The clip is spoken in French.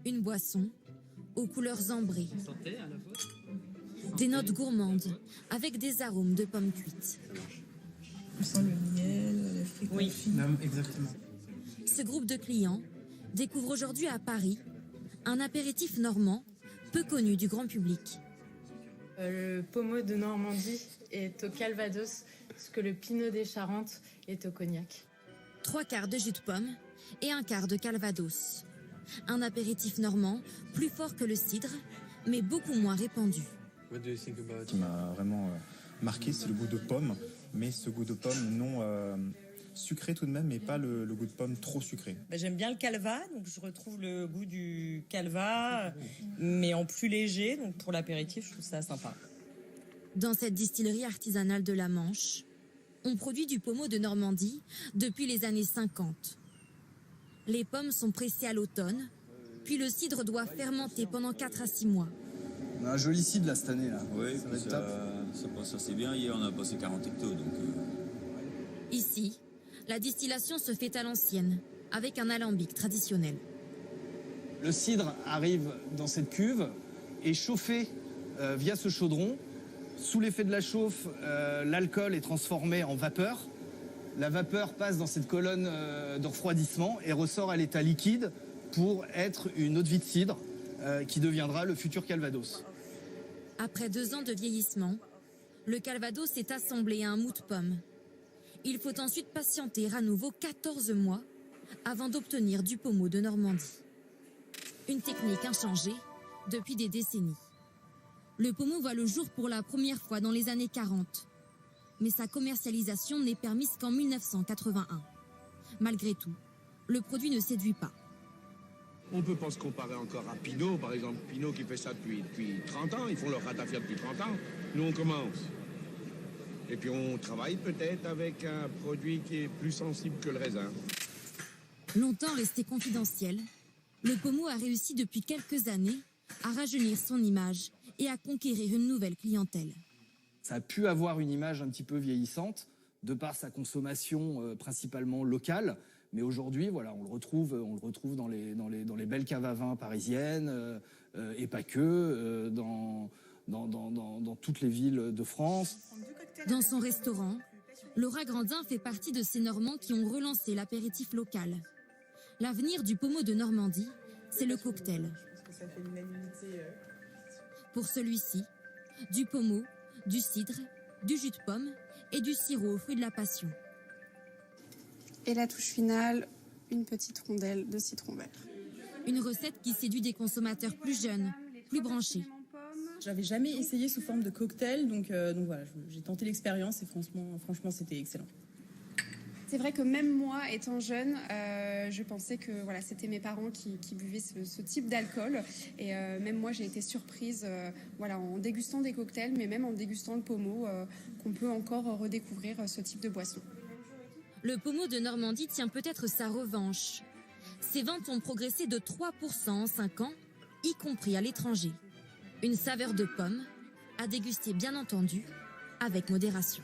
Une boisson aux couleurs ambrées. Santé à la vôtre. Des notes gourmandes avec des arômes de pommes cuites. On sent le miel, le fruit confit. Exactement. Ce groupe de clients découvre aujourd'hui à Paris un apéritif normand peu connu du grand public. Le pommeau de Normandie est au calvados, ce que le pinot des Charentes est au cognac. 3/4 de jus de pomme et 1/4 de calvados. Un apéritif normand plus fort que le cidre, mais beaucoup moins répandu. Ce qui m'a vraiment marqué, c'est le goût de pomme, mais ce goût de pomme non sucré tout de même, mais pas le goût de pomme trop sucré. J'aime bien le calva, donc je retrouve le goût du calva, mais en plus léger. Donc pour l'apéritif, je trouve ça sympa. Dans cette distillerie artisanale de la Manche, on produit du pommeau de Normandie depuis les années 50. Les pommes sont pressées à l'automne, puis le cidre doit fermenter pendant 4 à 6 mois. On a un joli cidre là cette année là. Oui, ça va être top. ça passe assez bien. Hier, on a passé 40 hectos. Donc, Ici, la distillation se fait à l'ancienne, avec un alambic traditionnel. Le cidre arrive dans cette cuve, est chauffé via ce chaudron. Sous l'effet de la chauffe, l'alcool est transformé en vapeur. La vapeur passe dans cette colonne de refroidissement et ressort à l'état liquide pour être une eau de vie de cidre qui deviendra le futur calvados. Après 2 ans de vieillissement, le calvados est assemblé à un mou de pomme. Il faut ensuite patienter à nouveau 14 mois avant d'obtenir du pommeau de Normandie. Une technique inchangée depuis des décennies. Le pommeau voit le jour pour la première fois dans les années 40. Mais sa commercialisation n'est permise qu'en 1981. Malgré tout, le produit ne séduit pas. On ne peut pas se comparer encore à Pinot, par exemple. Pinot qui fait ça depuis 30 ans, ils font leur ratafia depuis 30 ans. Nous, on commence. Et puis on travaille peut-être avec un produit qui est plus sensible que le raisin. Longtemps resté confidentiel, le pommeau a réussi depuis quelques années à rajeunir son image et à conquérir une nouvelle clientèle. Ça a pu avoir une image un petit peu vieillissante de par sa consommation principalement locale. Mais aujourd'hui, voilà, on le retrouve dans les belles caves à vin parisiennes et pas que, dans toutes les villes de France. Dans son restaurant, Laura Grandin fait partie de ces Normands qui ont relancé l'apéritif local. L'avenir du pommeau de Normandie, c'est le cocktail. Pour celui-ci, du pommeau, du cidre, du jus de pomme et du sirop aux fruits de la passion. Et la touche finale, une petite rondelle de citron vert. Une recette qui séduit des consommateurs plus jeunes, plus branchés. J'avais jamais essayé sous forme de cocktail, donc voilà, j'ai tenté l'expérience et franchement c'était excellent. C'est vrai que même moi, étant jeune, je pensais que voilà, c'était mes parents qui buvaient ce type d'alcool. Et même moi, j'ai été surprise voilà, en dégustant des cocktails, mais même en dégustant le pommeau, qu'on peut encore redécouvrir ce type de boisson. Le pommeau de Normandie tient peut-être sa revanche. Ses ventes ont progressé de 3% en 5 ans, y compris à l'étranger. Une saveur de pomme, à déguster bien entendu, avec modération.